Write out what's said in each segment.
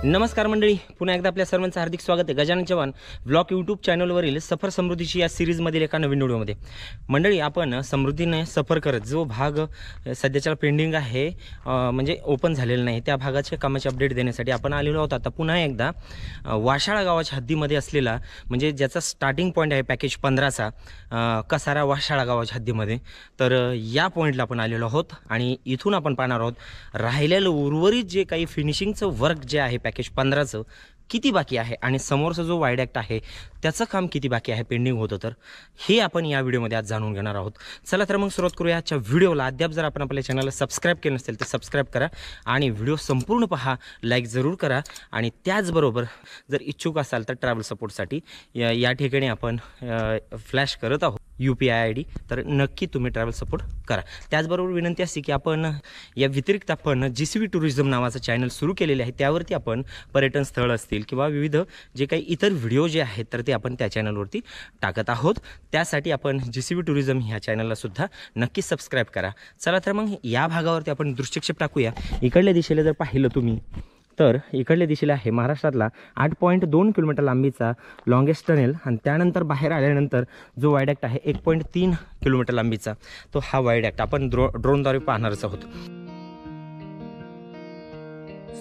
नमस्कार मंडळी, पुन्हा एकदा आपल्या सर्वांचं हार्दिक स्वागत आहे गजानन चव्हाण ब्लॉग यूट्यूब चॅनलवरील सफर समृद्धीची या सिरीजमधील एका नवीन व्हिडिओमध्ये। मंडळी, आपण समृद्धीने सफर करत जो भाग सध्याच्या पेंडिंग आहे म्हणजे ओपन झालेला नाही, त्या भागाच्या कामाची अपडेट देण्यासाठी आपण आलेलो आहोत। आता पुन्हा एकदा वाशाळा गावाच्या हद्दीमध्ये असलेला म्हणजे ज्याचा स्टार्टिंग पॉईंट आहे पॅकेज 15चा कसारा वाशाळा गावाच्या हद्दीमध्ये, तर या पॉईंटला आपण आलेलो आहोत आणि इथून आपण पाहणार आहोत राहिलेलं उर्वरित जे काही फिनिशिंगचं वर्क जे आहे पॅकेज 15चं किती बाकी आहे आणि समोरचा जो वायडॅक्ट आहे त्याचं काम किती बाकी आहे पेंडिंग होतं, तर हे आपण या व्हिडिओमध्ये आज जाणून घेणार आहोत। चला तर मग सुरुवात करूया आजच्या व्हिडिओला। अद्याप जर आपण आपल्या चॅनलला सबस्क्राईब केलं नसेल तर सबस्क्राईब करा आणि व्हिडिओ संपूर्ण पहा, लाईक जरूर करा आणि त्याचबरोबर जर इच्छुक असाल तर ट्रॅव्हल सपोर्टसाठी या ठिकाणी आपण फ्लॅश करत आहोत UPI ID, तर नक्की तुम्ही ट्रॅव्हल सपोर्ट करा। त्याचबरोबर विनंती असते की आपण या व्यतिरिक्त आपण GCV टुरिझम नावाचं चॅनल सुरू केलेले आहे, त्यावरती आपण पर्यटन स्थळ असतील किंवा विविध जे काही इतर व्हिडिओ जे आहेत तर ते आपण त्या चॅनलवरती टाकत आहोत। त्यासाठी आपण GCV टुरिझम ह्या चॅनलला सुद्धा नक्की सबस्क्राईब करा। चला तर मग या भागावरती आपण दृश्यक्षेप टाकूया। इकडल्या दिशेला जर पाहिलं तुम्ही तर इकडल्या दिशेला आहे महाराष्ट्रातला 8.2 किलोमीटर लांबीचा लॉंगेस्ट टनेल आणि त्यानंतर बाहेर आल्यानंतर जो वायडॅक्ट आहे 1.3 किलोमीटर लांबीचा, तो हा वायडॅक्ट आपण ड्रोनद्वारे पाहणारच आहोत।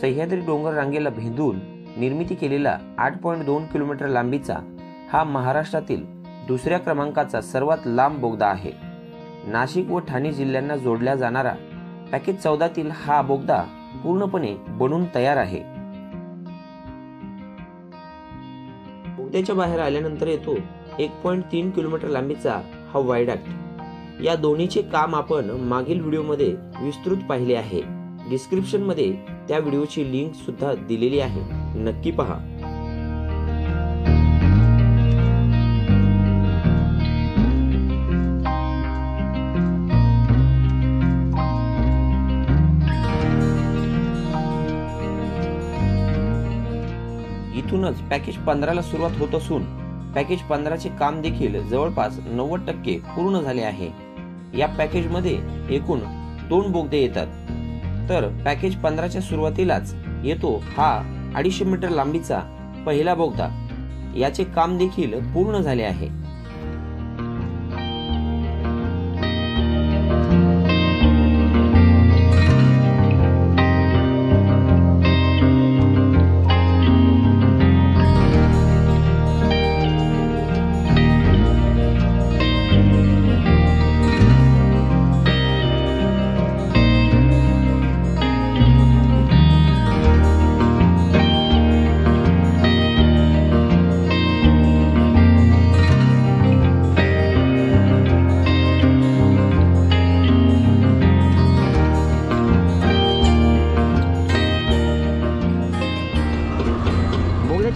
सह्याद्री डोंगर रांगेला भेदून निर्मिती केलेला 8.2 किलोमीटर लांबीचा हा महाराष्ट्रातील दुसऱ्या क्रमांकाचा सर्वात लांब बोगदा आहे। नाशिक व ठाणे जिल्ह्यांना जोडल्या जाणारा पॅकेज 14तील हा बोगदा पूर्णपणे बनून तयार आहे। बोगद्याच्या बाहेर आल्यानंतर येतो 1.3 किलोमीटर लांबीचा हा वायडॅक्ट। या दोन्हीचे काम आपण मागील व्हिडिओमध्ये विस्तृत पाहिले आहे। डिस्क्रिप्शन मध्ये त्या व्हिडिओची लिंक सुद्धा दिलेली आहे, नक्की पहा। इथूनच पॅकेज 15ला सुरुवात होत असून पॅकेज 15चे काम देखील जवळपास 90% पूर्ण झाले आहे। या पॅकेज मध्ये एकूण 2 बोगदे येतात, तर पॅकेज 15च्या सुरुवातीलाच येतो हा 250 मीटर लांबीचा पहिला बोगदा। याचे काम देखील पूर्ण झाले आहे।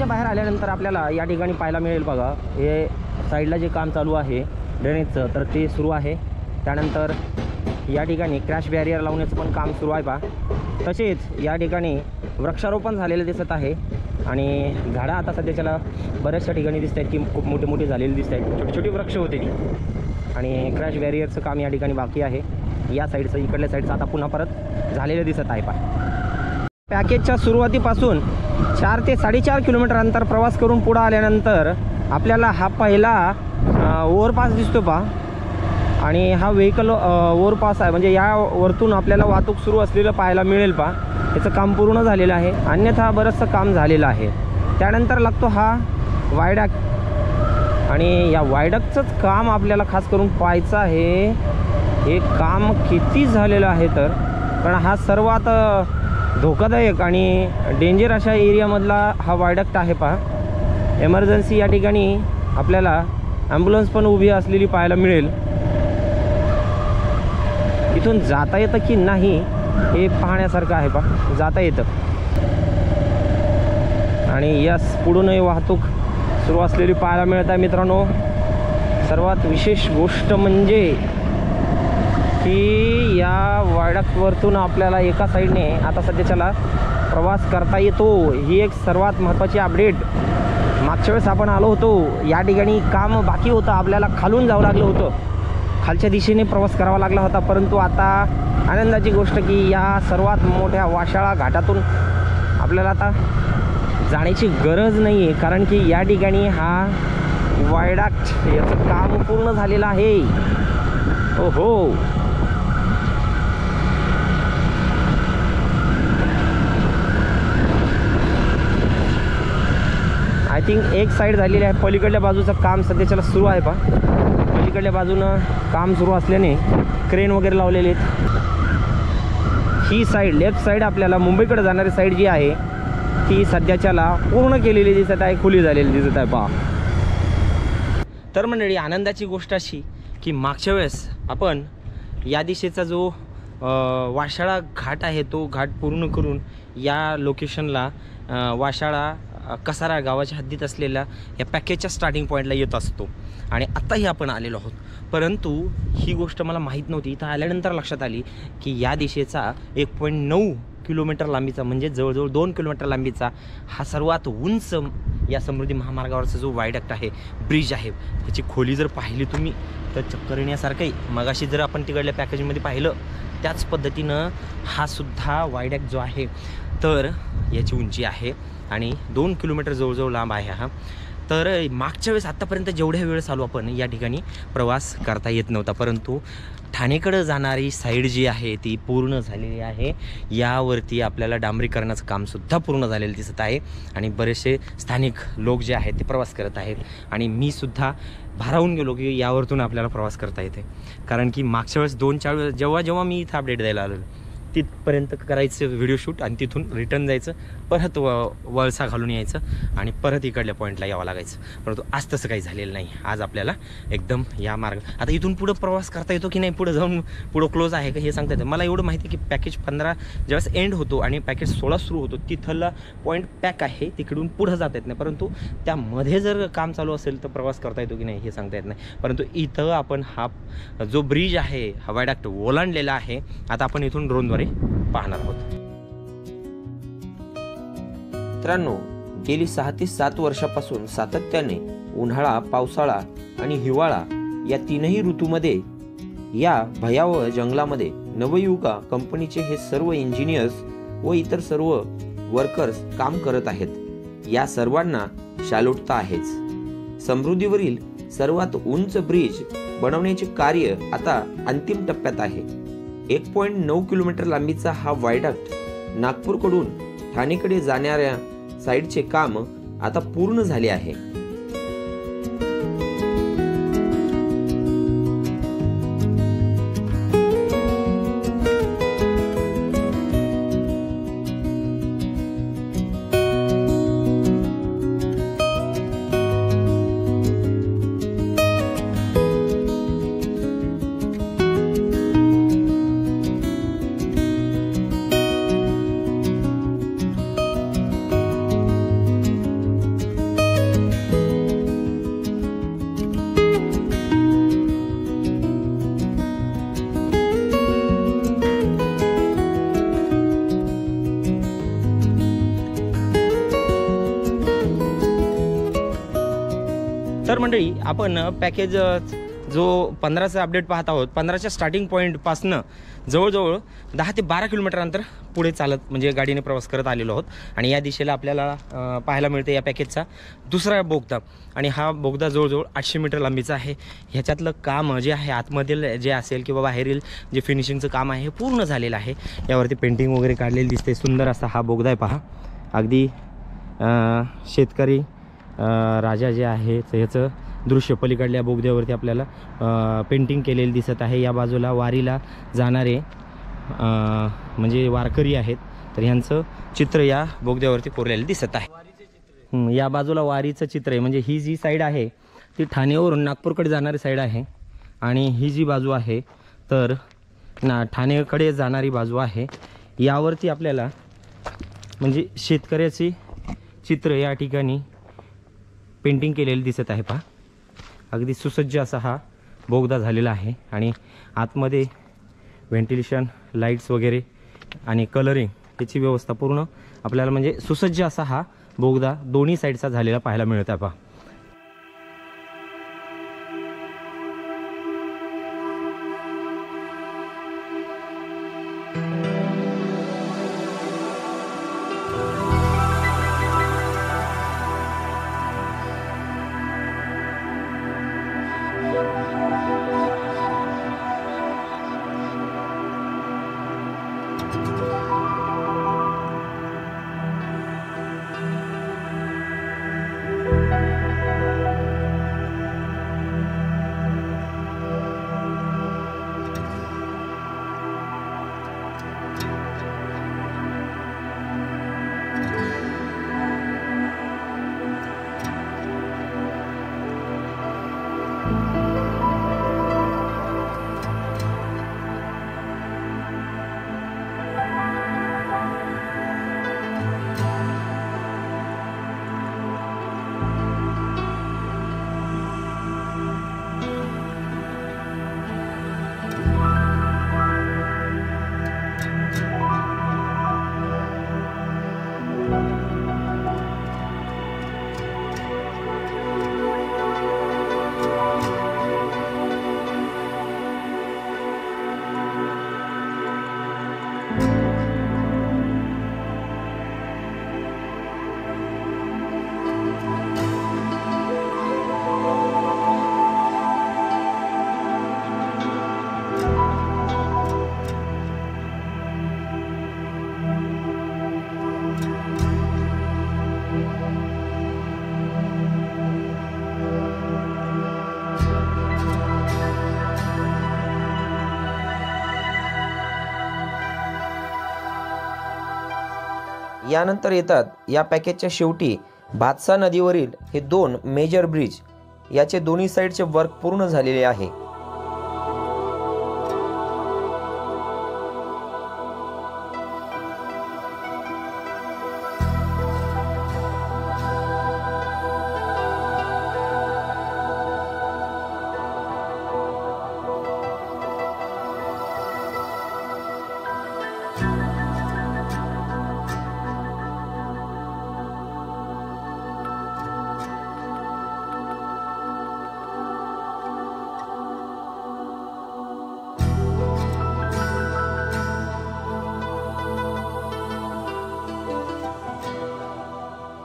बाहेर आल्यानंतर आपल्याला या ठिकाणी पाहायला मिळेल बघा, हे साईडला जे काम चालू आहे ड्रेनेजचं तर ते सुरू आहे। त्यानंतर या ठिकाणी क्रॅश बॅरियर लावण्याचं पण काम सुरू आहे पहा। तसेच या ठिकाणी वृक्षारोपण झालेलं दिसत आहे आणि झाडं आता सध्याच्याला बऱ्याचशा ठिकाणी दिसत आहेत की खूप मोठे मोठे झालेले दिसत आहेत, छोटी छोटी वृक्ष होते ती। आणि क्रॅश बॅरियरचं काम या ठिकाणी बाकी आहे। या साईडचं इकडल्या साईडचं आता पुन्हा परत झालेलं दिसत आहे पहा। पॅकेजच्या सुरुवातीपासून 4 ते 4.5 किलोमीटर अंतर प्रवास करून पुढे आल्यानंतर आपल्याला हा पहिला ओव्हरपास दिसतो पहा आणि हा व्हेकल ओव्हरपास आहे, म्हणजे या वरतून आपल्याला वाहतूक सुरू असलेलं पाहायला मिळेल पहा। याचं काम पूर्ण झालेलं आहे, अन्यथा बरंचसं काम झालेलं आहे। त्यानंतर लागतो हा वायडॅक्ट आणि या वायडॅक्टचंच काम आपल्याला खास करून पाहायचं आहे, हे काम किती झालेलं आहे तर, कारण हा सर्वात धोकादायक आणि डेंजर अशा एरियामधला हा वायडॅक्ट आहे पहा। एमर्जन्सी या ठिकाणी आपल्याला ॲम्ब्युलन्स पण उभी असलेली पाहायला मिळेल। इथून जाता येतं की नाही हे पाहण्यासारखं आहे पहा, जाता येतं आणि यास पुढूनही वाहतूक सुरू असलेली पाहायला मिळत आहे मित्रांनो। सर्वात विशेष गोष्ट म्हणजे की या वायडॅक्टवरतून आपल्याला एका साईडने आता सध्याच्याला प्रवास करता येतो। ही एक सर्वात महत्त्वाची अपडेट। मागच्या वेळेस आपण आलो होतो या ठिकाणी काम बाकी होतं, आपल्याला खालून जावं लागलं होतं, खालच्या दिशेने प्रवास करावा लागला होता, परंतु आता आनंदाची गोष्ट की या सर्वात मोठ्या वाशाळा घाटातून आपल्याला आता जाण्याची गरज नाही आहे, कारण की या ठिकाणी हा वायडक्ट याचं काम पूर्ण झालेलं आहे. ओहो, आय थिंक एक साईड झालेली आहे. पलीकडल्या बाजूचं काम सध्याच्याला सुरू आहे पा. पलीकडल्या बाजूनं काम सुरू असल्याने क्रेन वगैरे लावलेले आहेत. ही साईड लेफ्ट साईड आपल्याला मुंबईकडे जाणारी साईड जी आहे ती सध्याच्याला पूर्ण केलेली दिसत आहे, खुली झालेली दिसत आहे पहा. तर मंडळी, आनंदाची गोष्ट अशी की मागच्या वेळेस आपण या दिशेचा जो वाशाळा घाट आहे तो घाट पूर्ण करून या लोकेशनला वाशाळा कसारा गावाच्या हद्दीत असलेल्या या पॅकेजच्या स्टार्टिंग पॉईंटला येत असतो आणि आत्ताही आपण आलेलो आहोत. परंतु ही गोष्ट मला माहीत नव्हती. इथं आल्यानंतर लक्षात आली की या दिशेचा 1.9 किलोमीटर लांबीचा म्हणजे जवळजवळ 2 किलोमीटर लांबीचा हा सर्वात उंच या समृद्धी महामार्गावरचा जो वायडक्ट आहे, ब्रिज आहे, त्याची खोली जर पाहिली तुम्ही तर चक्कर येण्यासारखं आहे. मगाशी जर आपण तिकडल्या पॅकेजमध्ये पाहिलं त्याच पद्धतीनं हा सुद्धा वायडक्ट जो आहे तर याची उंची आहे आणि 2 किलोमीटर जवळजवळ लांब आहे हा. तर मागच्या वेळेस आत्तापर्यंत जेवढ्या वेळेस आलो आपण या ठिकाणी प्रवास करता येत नव्हता, परंतु ठाणेकडं जाणारी साईड जी आहे ती पूर्ण झालेली आहे. यावरती आपल्याला डांबरीकरणाचं कामसुद्धा पूर्ण झालेलं दिसत आहे आणि बरेचसे स्थानिक लोक जे आहेत ते प्रवास करत आहेत आणि मी सुद्धा भारावून गेलो की यावरतून आपल्याला प्रवास करता येते. कारण की मागच्या वेळेस 2-4 वेळेस जेव्हा मी इथं अपडेट द्यायला आलो तिथपर्यंत करायचं व्हिडिओ शूट आणि तिथून रिटर्न जायचं, परत वळसा घालून यायचं आणि परत इकडल्या पॉईंटला यावं लागायचं. परंतु आज तसं काही झालेलं नाही. आज आपल्याला एकदम या मार्ग आता इथून पुढं प्रवास करता येतो की नाही, पुढं जाऊन पुढं क्लोज आहे का हे सांगता येतं. मला एवढं माहिती आहे की पॅकेज 15 ज्यावेळेस एंड होतो आणि पॅकेज 16 सुरू होतो तिथला पॉईंट पॅक आहे, तिकडून पुढं जाता येत नाही. परंतु त्यामध्ये जर काम चालू असेल तर प्रवास करता येतो की नाही हे सांगता येत नाही. परंतु इथं आपण हा जो ब्रिज आहे हा वायडक्ट ओलांडलेला आहे. आता आपण इथून ड्रोनद्वारे पाहणार आहोत. मित्रांनो, गेली 6 ते 7 वर्षापासून सातत्याने उन्हाळा, पावसाळा आणि हिवाळा या तीनही ऋतूमध्ये या भयावह जंगलामध्ये नवयुगा कंपनीचे हे सर्व इंजिनियर्स व इतर सर्व वर्कर्स काम करत आहेत. या सर्वांना शालूटता आहेच. समृद्धीवरील सर्वात उंच ब्रिज बनवण्याचे कार्य आता अंतिम टप्प्यात आहे. 1.9 किलोमीटर लांबीचा हा वायडक्ट नागपूरकडून ठाणेकडे जाणाऱ्या साईडचे काम आता पूर्ण झाले आहे. तर मंडळी, आपण पॅकेज जो 15चा अपडेट पाहत आहोत, 15च्या स्टार्टिंग पॉईंटपासनं जवळजवळ 10 ते 12 किलोमीटर अंतर पुढे चालत म्हणजे गाडीने प्रवास करत आलेलो आहोत. आणि या दिशेला आपल्याला पाहायला मिळते या पॅकेजचा दुसरा बोगदा आणि हा बोगदा जवळजवळ 800 मीटर लांबीचा आहे. ह्याच्यातलं काम जे आहे आतमधील जे असेल किंवा बाहेरील जे फिनिशिंगचं काम आहे हे पूर्ण झालेलं आहे. यावरती पेंटिंग वगैरे काढलेली दिसते. सुंदर असा हा बोगदा आहे पहा. अगदी शेतकरी राजा जे आहे ह्याचं दृश्य पलीकडल्या बोगद्यावरती आपल्याला पेंटिंग केलेली दिसत आहे. या बाजूला वारीला जाणारे म्हणजे वारकरी आहेत तर ह्यांचं चित्र या बोगद्यावरती कोरलेलं दिसत आहे. या बाजूला वारीचं चित्र आहे. म्हणजे ही जी साईड आहे ती ठाणेवरून नागपूरकडे जाणारी साईड आहे आणि ही जी बाजू आहे तर ठाणेकडे जाणारी बाजू आहे. यावरती आपल्याला म्हणजे शेतकऱ्याची चित्र या ठिकाणी पेंटिंग केलेलं दिसत आहे पहा. अगदी सुसज्ज असा हा बोगदा झालेला आहे आणि आतमध्ये व्हेंटिलेशन, लाईट्स वगैरे आणि कलरिंग याची व्यवस्था पूर्ण आपल्याला म्हणजे सुसज्ज असा हा बोगदा दोन्ही साईडचा झालेला पाहायला मिळत आहे पहा. यानंतर येतात या पॅकेजच्या शेवटी भातसा नदीवरील हे 2 मेजर ब्रिज, याचे दोन्ही साईडचे वर्क पूर्ण झालेले आहे.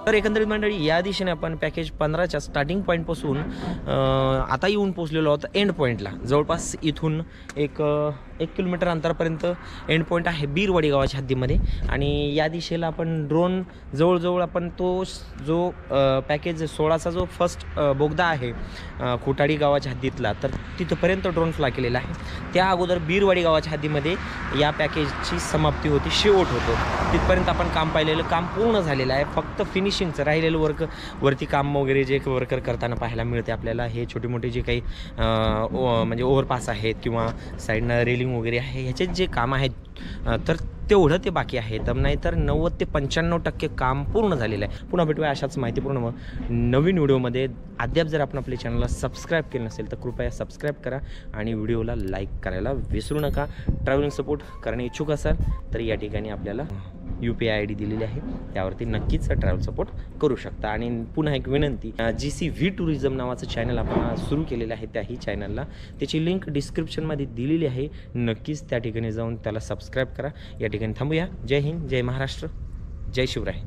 तर एकंदरीत मंडळी या दिशेने आपण पॅकेज 15च्या स्टार्टिंग पॉईंटपासून आता येऊन पोहोचलेलो आहोत एंड पॉईंटला. जवळपास इथून एक 1 किलोमीटर अंतरापर्यंत एंड पॉईंट आहे बीरवाडी गावाच्या हद्दीमध्ये. आणि या दिशेला आपण ड्रोन जवळजवळ आपण तो जो पॅकेज 16चा जो फर्स्ट बोगदा आहे खोटाडी गावाच्या हद्दीतला, तर तिथंपर्यंत ड्रोन फ्लाय केलेला आहे. त्या अगोदर बीरवाडी गावाच्या हद्दीमध्ये या पॅकेजची समाप्ती होती, शेवट होतो. तिथपर्यंत आपण काम पाहिलेलं, काम पूर्ण झालेलं आहे. फक्त फिनिशिंगचं राहिलेलं वरती काम वगैरे जे वर्कर करताना पाहायला मिळते आपल्याला. हे छोटे मोठे जे काही म्हणजे ओव्हरपास आहेत किंवा साईडनं रेलिंग वगैरे आहे, ह्याचे जे काम आहेत तर तेवढं ते बाकी आहे. तर नाहीतर 90 ते 95% काम पूर्ण झालेलं आहे. पुन्हा भेटूया अशाच माहितीपूर्ण नवीन व्हिडिओमध्ये. अद्याप जर आपण आपल्या चॅनलला सबस्क्राईब केलं नसेल तर कृपया सबस्क्राईब करा आणि व्हिडिओला लाईक करायला विसरू नका. ट्रॅव्हलिंग सपोर्ट करणे इच्छुक असाल तर या ठिकाणी आपल्याला UPI ID दिलेली आहे, त्यावरती नक्कीच ट्रॅव्हल सपोर्ट करू शकता. आणि पुन्हा एक विनंती, GCV टुरिझम नावाचं चॅनल आपण सुरू केलेलं आहे, त्याही चॅनलला त्याची लिंक डिस्क्रिप्शनमध्ये दिलेली आहे. नक्कीच त्या ठिकाणी जाऊन त्याला सबस्क्राईब करा. या ठिकाणी थांबूया. जय हिंद, जय महाराष्ट्र, जय शिवराय.